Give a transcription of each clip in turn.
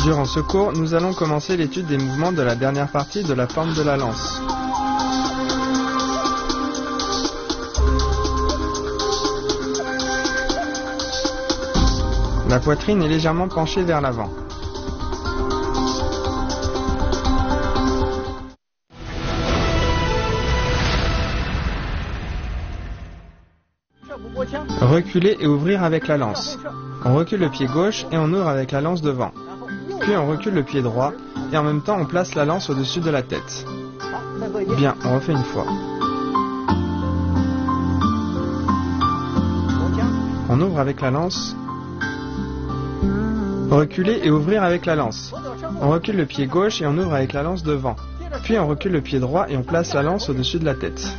Durant ce cours, nous allons commencer l'étude des mouvements de la dernière partie de la forme de la lance. La poitrine est légèrement penchée vers l'avant. Reculer et ouvrir avec la lance. On recule le pied gauche et on ouvre avec la lance devant. Puis on recule le pied droit et en même temps on place la lance au-dessus de la tête. Bien, on refait une fois. On ouvre avec la lance. Reculer et ouvrir avec la lance. On recule le pied gauche et on ouvre avec la lance devant. Puis on recule le pied droit et on place la lance au-dessus de la tête.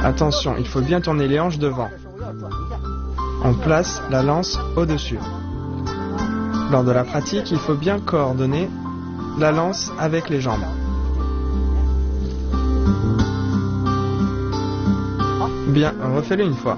Attention, il faut bien tourner les hanches devant. On place la lance au-dessus. Lors de la pratique, il faut bien coordonner la lance avec les jambes. Bien, refais-le une fois.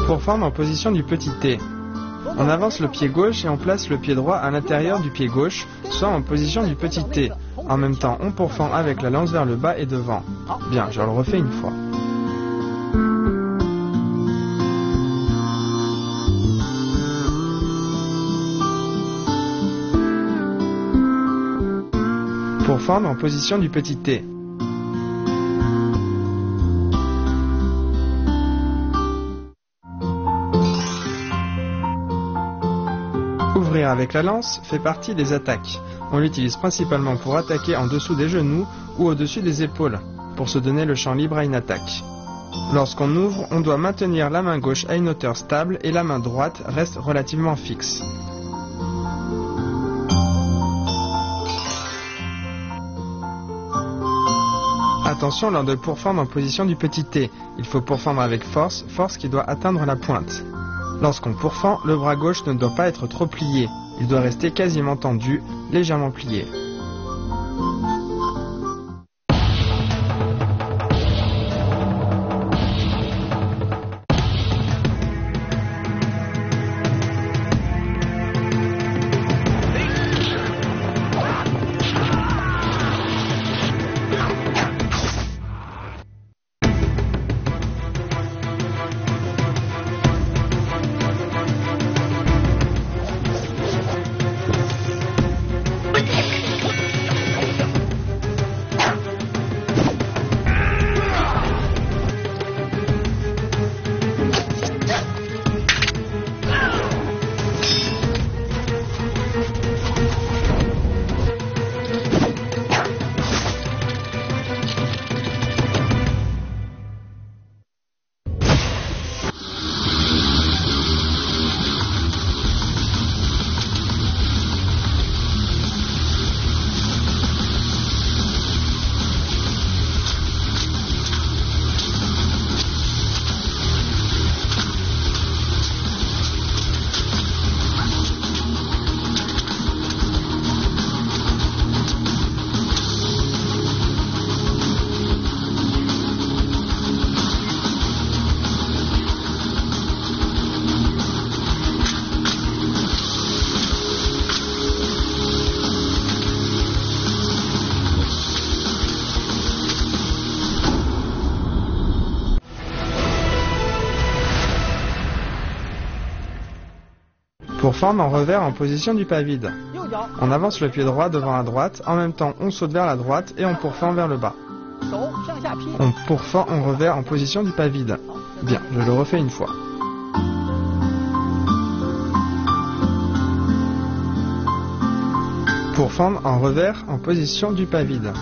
Pour forme en position du petit T. On avance le pied gauche et on place le pied droit à l'intérieur du pied gauche, soit en position du petit T. En même temps, on pourfend avec la lance vers le bas et devant. Bien, je le refais une fois. Pourfendre en position du petit T. Ouvrir avec la lance fait partie des attaques. On l'utilise principalement pour attaquer en dessous des genoux ou au-dessus des épaules, pour se donner le champ libre à une attaque. Lorsqu'on ouvre, on doit maintenir la main gauche à une hauteur stable et la main droite reste relativement fixe. Attention lors de pourfendre en position du petit T. Il faut pourfendre avec force, force qui doit atteindre la pointe. Lorsqu'on pourfend, le bras gauche ne doit pas être trop plié. Il doit rester quasiment tendu, légèrement plié. Pourfendre en revers en position du pas vide. On avance le pied droit devant la droite, en même temps on saute vers la droite et on pourfend vers le bas. On pourfend en revers en position du pas vide. Bien, je le refais une fois. Pourfendre en revers en position du pas vide.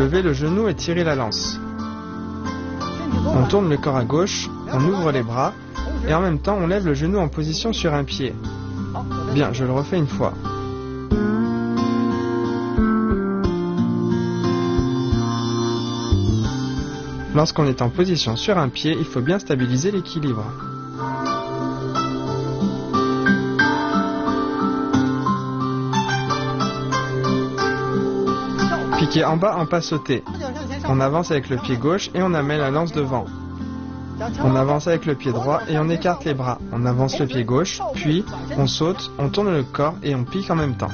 Levez le genou et tirez la lance. On tourne le corps à gauche, on ouvre les bras et en même temps on lève le genou en position sur un pied. Bien, je le refais une fois. Lorsqu'on est en position sur un pied, il faut bien stabiliser l'équilibre. Piqué en bas en pas sauté. On avance avec le pied gauche et on amène la lance devant. On avance avec le pied droit et on écarte les bras. On avance le pied gauche, puis on saute, on tourne le corps et on pique en même temps.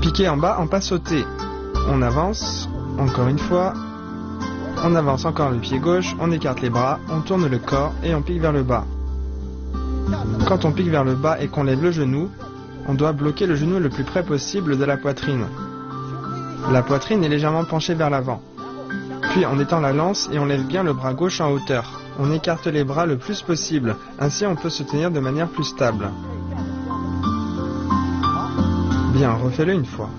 Piqué en bas en pas sauté. On avance, encore une fois. On avance encore le pied gauche, on écarte les bras, on tourne le corps et on pique vers le bas. Quand on pique vers le bas et qu'on lève le genou, on doit bloquer le genou le plus près possible de la poitrine. La poitrine est légèrement penchée vers l'avant. Puis on étend la lance et on lève bien le bras gauche en hauteur. On écarte les bras le plus possible, ainsi on peut se tenir de manière plus stable. Bien, refais-le une fois.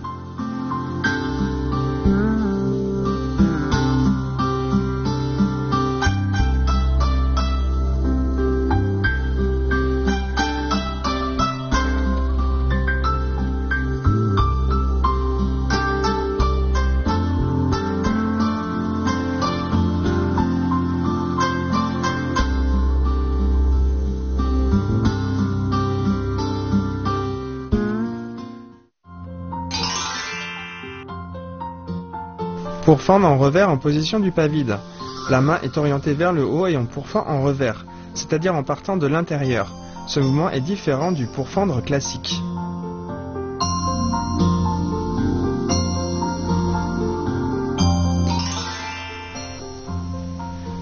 Pourfendre en revers en position du pas vide. La main est orientée vers le haut et on pourfend en revers, c'est-à-dire en partant de l'intérieur. Ce mouvement est différent du pourfendre classique.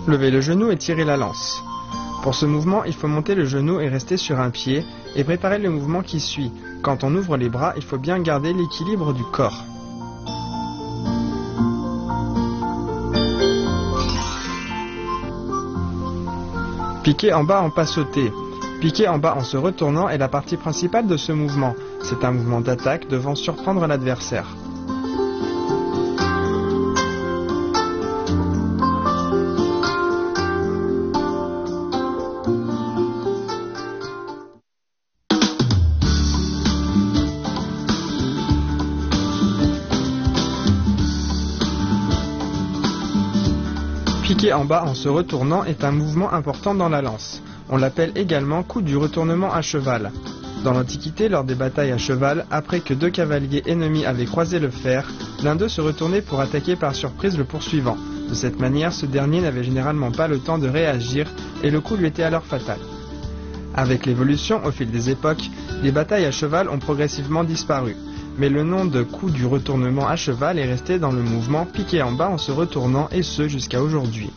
Levez le genou et tirez la lance. Pour ce mouvement, il faut monter le genou et rester sur un pied et préparer le mouvement qui suit. Quand on ouvre les bras, il faut bien garder l'équilibre du corps. Piquer en bas en pas sauté. Piquer en bas en se retournant est la partie principale de ce mouvement. C'est un mouvement d'attaque devant surprendre l'adversaire. Piquer en bas en se retournant est un mouvement important dans la lance. On l'appelle également coup du retournement à cheval. Dans l'Antiquité, lors des batailles à cheval, après que deux cavaliers ennemis avaient croisé le fer, l'un d'eux se retournait pour attaquer par surprise le poursuivant. De cette manière, ce dernier n'avait généralement pas le temps de réagir et le coup lui était alors fatal. Avec l'évolution, au fil des époques, les batailles à cheval ont progressivement disparu. Mais le nom de coup du retournement à cheval est resté dans le mouvement piquer en bas en se retournant et ce jusqu'à aujourd'hui.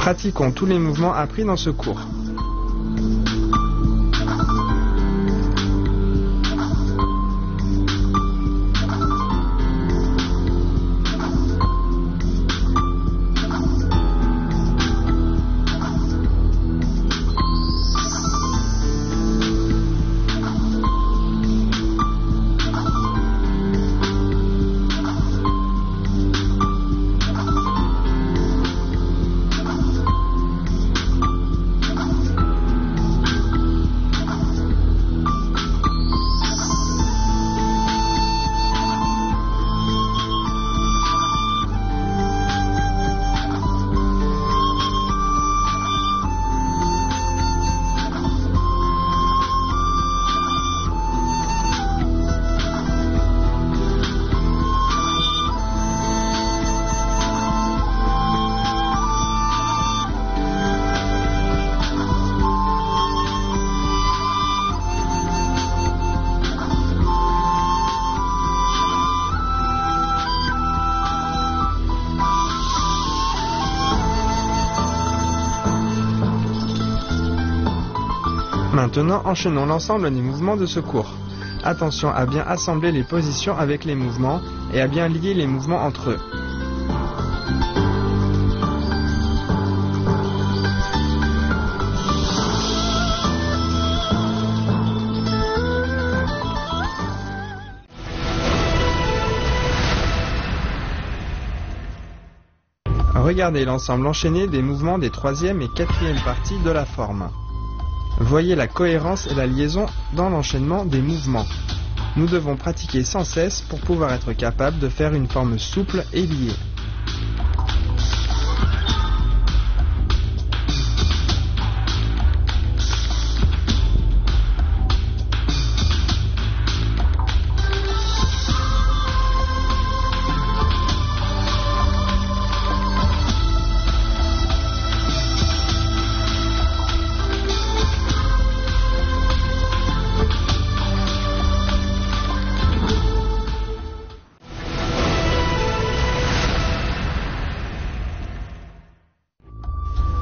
Pratiquons tous les mouvements appris dans ce cours. Maintenant, enchaînons l'ensemble des mouvements de ce cours. Attention à bien assembler les positions avec les mouvements et à bien lier les mouvements entre eux. Regardez l'ensemble enchaîné des mouvements des troisième et quatrième parties de la forme. Voyez la cohérence et la liaison dans l'enchaînement des mouvements. Nous devons pratiquer sans cesse pour pouvoir être capable de faire une forme souple et liée.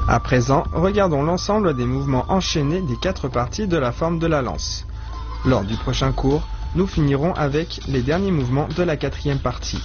À présent, regardons l'ensemble des mouvements enchaînés des 4 parties de la forme de la lance. Lors du prochain cours, nous finirons avec les derniers mouvements de la 4e partie.